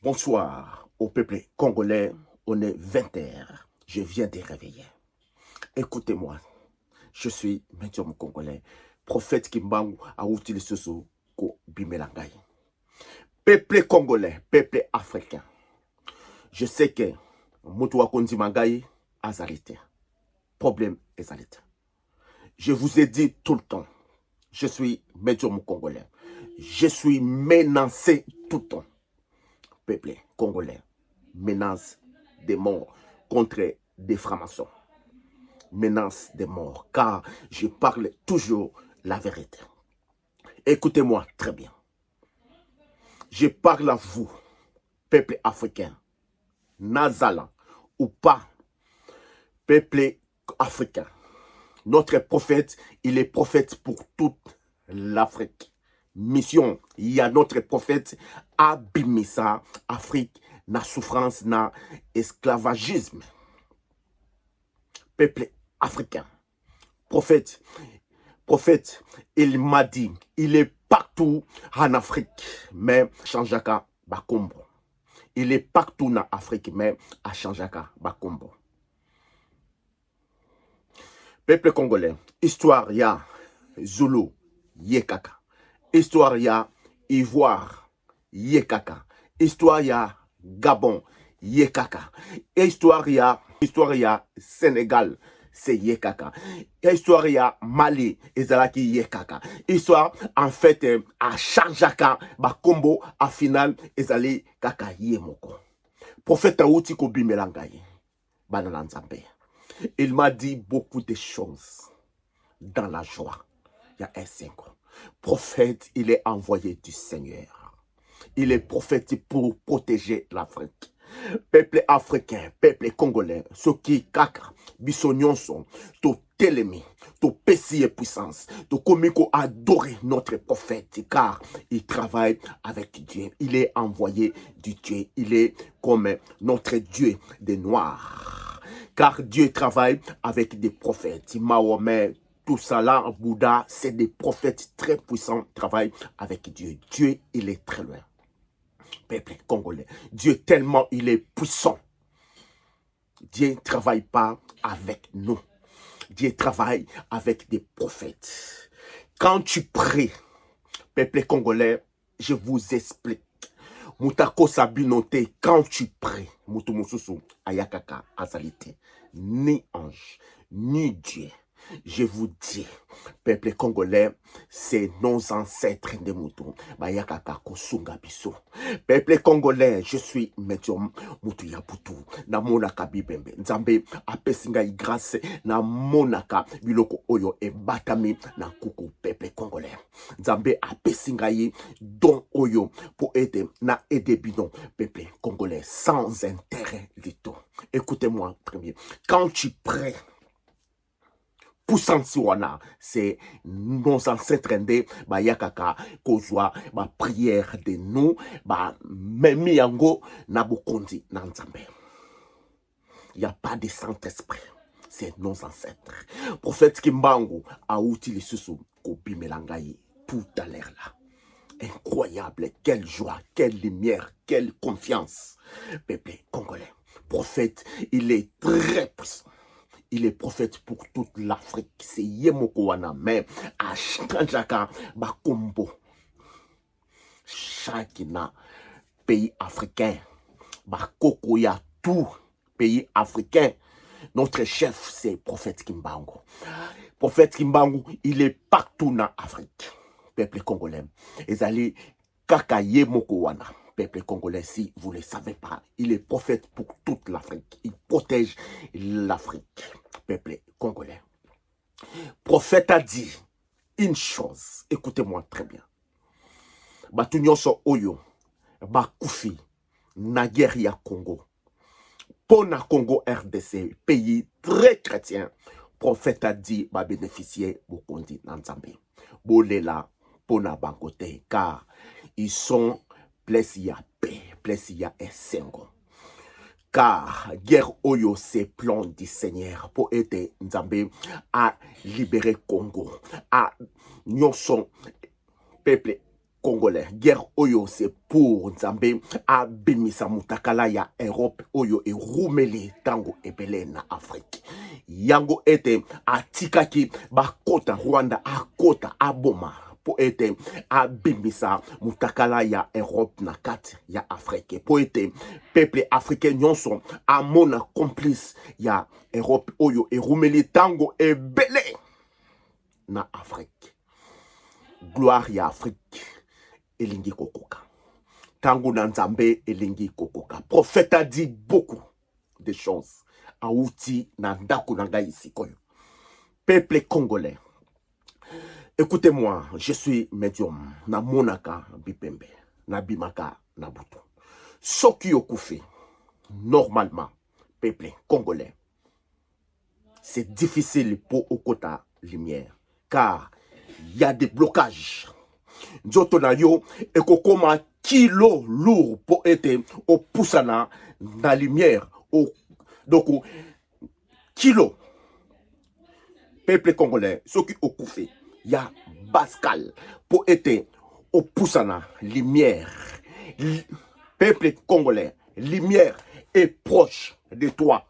Bonsoir au peuple congolais, on est 20h, je viens de réveiller. Écoutez-moi, je suis médium congolais, prophète Kimbangu Aouti le Soso Ko Bimelangai. Peuple congolais, peuple africain, je sais que Moutouwa Kondi Mangai a arrêté. Problème est arrêté. Je vous ai dit tout le temps, je suis médium congolais, je suis menacé tout le temps. Peuple congolais menace des morts contre des francs-maçons. Menace des morts, car je parle toujours la vérité. Écoutez-moi très bien. Je parle à vous, peuple africain, Nazala ou pas, peuple africain. Notre prophète, il est prophète pour toute l'Afrique. Mission, il y a notre prophète Abimisa, Afrique, na souffrance, na esclavagisme. Peuple africain. Prophète, il m'a dit, il est partout en Afrique, mais Chanjaka Bakombo. Il est partout en Afrique, mais à Chanjaka Bakombo. Peuple congolais, histoire ya Zulu, Yekaka. Histoire ya Ivoire, Yekaka. Histoire ya Gabon, Yekaka. Histoire ya Sénégal, c'est Yekaka. Histoire ya Mali, Ezalaki Yekaka. Histoire, en fait, à Chanjaka, Bakombo, à final, Ezali Kaka Yemoko. Prophète Aouti Kobi Melangaye, Banananzambe. Il m'a dit beaucoup de choses dans la joie. Il y a un 5 ans. Prophète, il est envoyé du Seigneur. Il est prophète pour protéger l'Afrique. Peuple africain, peuple congolais, ceux qui kakra, bisognon sont, to telemi, to pessi et puissance, to komiko adorer notre prophète, car il travaille avec Dieu. Il est envoyé du Dieu. Il est comme notre Dieu des Noirs. Car Dieu travaille avec des prophètes. Mahomet, tout ça là, Bouddha, c'est des prophètes très puissants qui travaillent avec Dieu. Dieu, il est très loin. Peuple congolais, Dieu tellement il est puissant. Dieu ne travaille pas avec nous. Dieu travaille avec des prophètes. Quand tu pries, peuple congolais, je vous explique. Moutako Sabinote, quand tu pries, Moutumususu, Ayakaka, Azalite, ni ange, ni Dieu. Je vous dis, peuple congolais, c'est nos ancêtres de Moutou. Bayakaka Kosunga Biso. Peuple congolais, je suis médium Moutou Yaputu. Na monaka bibembe. Nzambe apesinga grâce na monaka biloko oyo e batami na kuku peuple congolais. Nzambe apesinga don oyo pour aider na aider bidon peuple congolais sans intérêt du tout. Écoutez-moi premier. Quand tu pries, c'est nos ancêtres indés, yakaka, kozwa, prière de nous, memi yango, nabukondi, nanzambe. Il n'y a pas de Saint-Esprit. C'est nos ancêtres. Prophète Kimbangu a outil sous Kobi Melangayi tout à l'heure là. Incroyable, quelle joie, quelle lumière, quelle confiance. Peuple congolais. Prophète, il est très puissant. Il est prophète pour toute l'Afrique. C'est Yemoko Wana, mais à Chanjaka, Bakombo. Chacun pays africain. Bakoko ya tout pays africain. Notre chef, c'est prophète Kimbangu. Prophète Kimbangu, il est partout en Afrique. Peuple congolais. Et allez, Kaka Yemoko Wana. Peuple congolais, si vous ne le savez pas, il est prophète pour toute l'Afrique. Il protège l'Afrique. Peuple congolais. Prophète a dit une chose. Écoutez-moi très bien. Batunyoso Oyo, Bakufi, Nageria Congo. Pona Congo RDC, pays très chrétien. Prophète a dit, va bénéficier Bokondi Nanzambe. Bolela, Pona Bangote, car ils sont Plessia paix, Plessia et Sengo. Car guerre Oyo, c'est plan du Seigneur pour aider Nzambe à libérer Congo, à Nyonson, peuple Congolais. Guerre Oyo, c'est pour Nzambe abimisa mutakala ya Europe Oyo et rumeli tango ebele na Afrique. Yango ete atikaki bakota Rwanda akota aboma po ete abimisa mutakala ya Europe na kati ya Afrique. Po ete peuple africain nyonso amona complice ya Europe Oyo et rumeli tango ebele na Afrique. Gloire ya Afrique. Elingi kokoka. Tango na Nzambe elingi kokoka. Prophète a dit beaucoup de choses. Aouti na ndako na ngai sikoyo. Peuple congolais. Écoutez-moi, je suis médium. Na monaka bipembe. Na bimaka na butu. Soki okufi, normalement, peuple congolais, c'est difficile pour okota lumière. Car il y a des blocages. Nzoto na yo ekokoma kilo lourd pour être au poussana na lumière donc kilo peuple congolais ceux qui ont coupé il y a Pascal pour être au poussana lumière peuple congolais lumière est proche de toi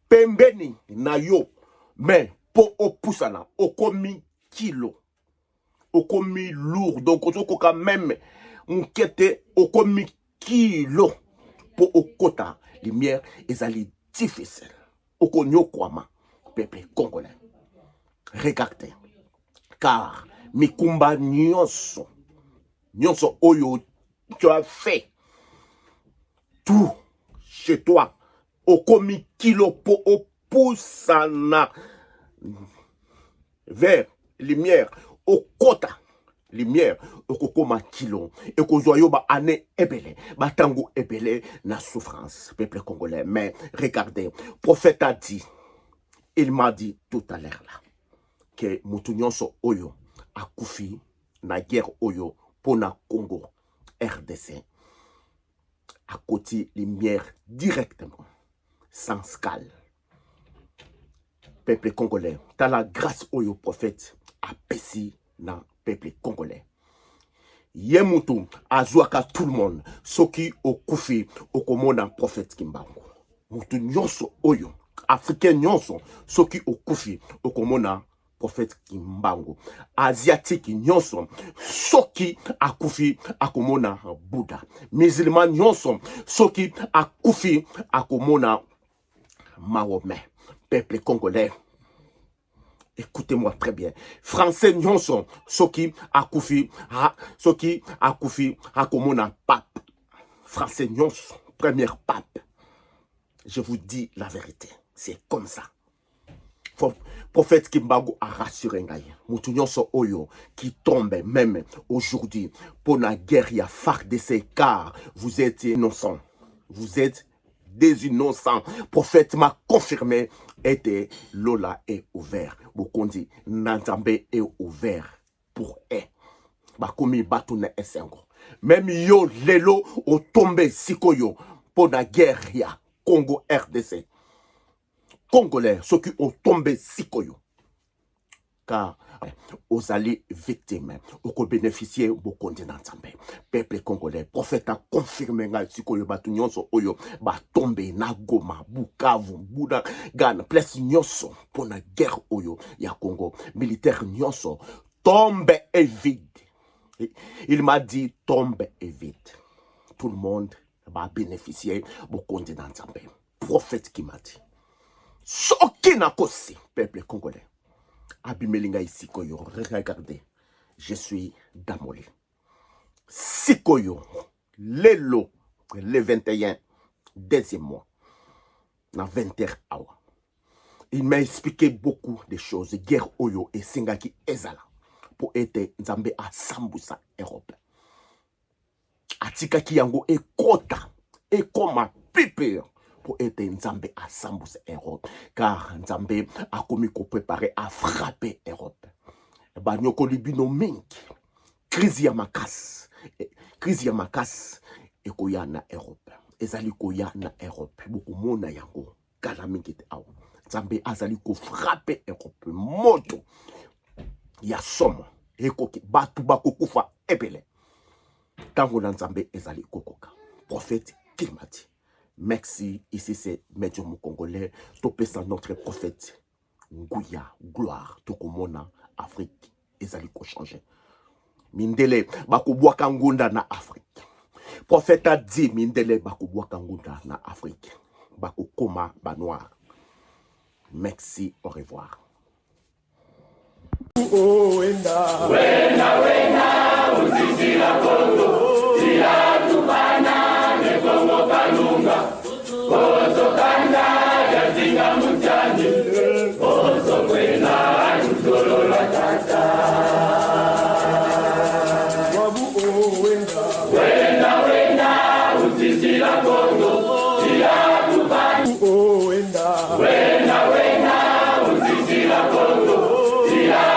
pembeni na yo mais pour au poussana au komi kilo okomi lourd donc quand même nkete okomi kilo pour okota lumière ezali difficile okonyo kwama peuple congolais regardez car mikumba nyonso oyo tu as fait tout chez toi okomi kilo pour opusana vers lumière okota lumière okokoma kilo ekozwayo ba ane ebele batango ebele na souffrance peuple congolais. Mais regardez, prophète a dit, il m'a dit tout à l'heure là que mutu nyonso oyo akufi na guerre oyo pona Congo RDC akoti lumière directement sans scale. Peuple congolais, t'as la grâce oyo prophète apesi na peuple congolais. Yemutu azwaka tout le monde. Soki okufi okomona prophète Kimbangu. Mutu nyonso oyo. Africain nyonso. Soki okufi okomona prophète Kimbangu. Asiatique nyonso. Soki akufi akomona Bouddha. Musulman nyonso. Soki akufi akomona Mahomet. Peuple congolais. Écoutez-moi très bien. Français nyonso, soki akufi akomona pape. Français nyonso, premier pape. Je vous dis la vérité. C'est comme ça. Prophète Kimbangu a rassuré ngai. Mutu nyonso oyo qui tombe même aujourd'hui pour la guerre ya FARDC car vous êtes innocents. Vous êtes des innocents. Prophète m'a confirmé était Lola est ouvert. Bokondi Nanzambe est ouvert pour eux. Bakomi batune esengo. Même yo lelo o tombe sikoyo pour la guerre ya Congo RDC. Congolais ceux qui ont tombé sikoyo. Car aux alliés victimes, au bénéficier beaucoup de Nanzambe. Peuple congolais, prophète a confirmé nga sikoyo batu nyonso oyo ba tombe na Goma, Bukavu, Buda, Ghana, place nyonso pour la guerre oyo ya Congo. Militaire nyonso tombe et vide. Il m'a dit tombe et vide. Tout le monde va bénéficier beaucoup de Nanzambe. Prophète qui m'a dit. Soki na kosi, peuple congolais. Abimelinga Sikoyo, regardez, je suis Damoli. Sikoyo, lelo, le 21, deuxième mois, dans 20h awa. Il m'a expliqué beaucoup de choses. Guerre Oyo et Singaki Ezala pour être Nzambe à Sambusa Europe. Atikaki yango et kota et comme piper. Pour être Nzambe à Sambus Europe. Car Nzambe a commis qu'on préparait à frapper Europe. Banyoko libino mingi. Crise ya makas. Crise ya makas. Et koya na Europe. Ezali koya na Europe. Beaucoup mona yango. Kala mingi te aw. Nzambe azali ko frapper Europe. Moto. Ya somo. Ekoki. Batu bako kufa ebele. Tango Nzambe ezali kokoka. Prophète Kilmati. Merci, ici c'est Médium Congolais. Topesa notre prophète. Ngouya, gloire, Tokomona, Afrique. Ezali ko changer. Mindele, bakubwaka ngunda na Afrique. Prophète a dit, Mindele, bakubwaka ngunda na Afrique. Bakukoma banoir. Merci, au revoir. Wenda, wenda, wenda, uzisi la Kongo, tia tubana, ne Kongo kalunga, kozo kanda, yazinga mutani, kozo kwena, nuzolo la tata. Wabu wenda, wenda, wenda, uzisi la Kongo, tia tubana, wenda, wenda, wenda, uzisi la Kongo, tia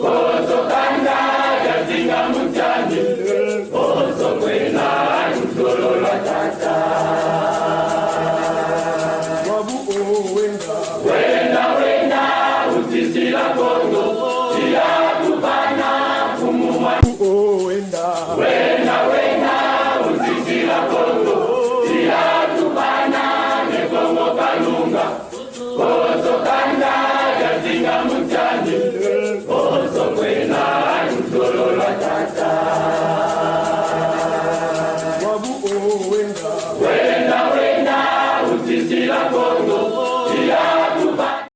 kozo kanda yazinga mutani kozo kwena nuzolo la tata wabu wenda wenda uzisi la Kongo tia tubana kumuma wenda wenda uzisi la Kongo tia tubana ne Kongo kalunga kozo kanda yazinga mutani kozo kwena nuzolo la tata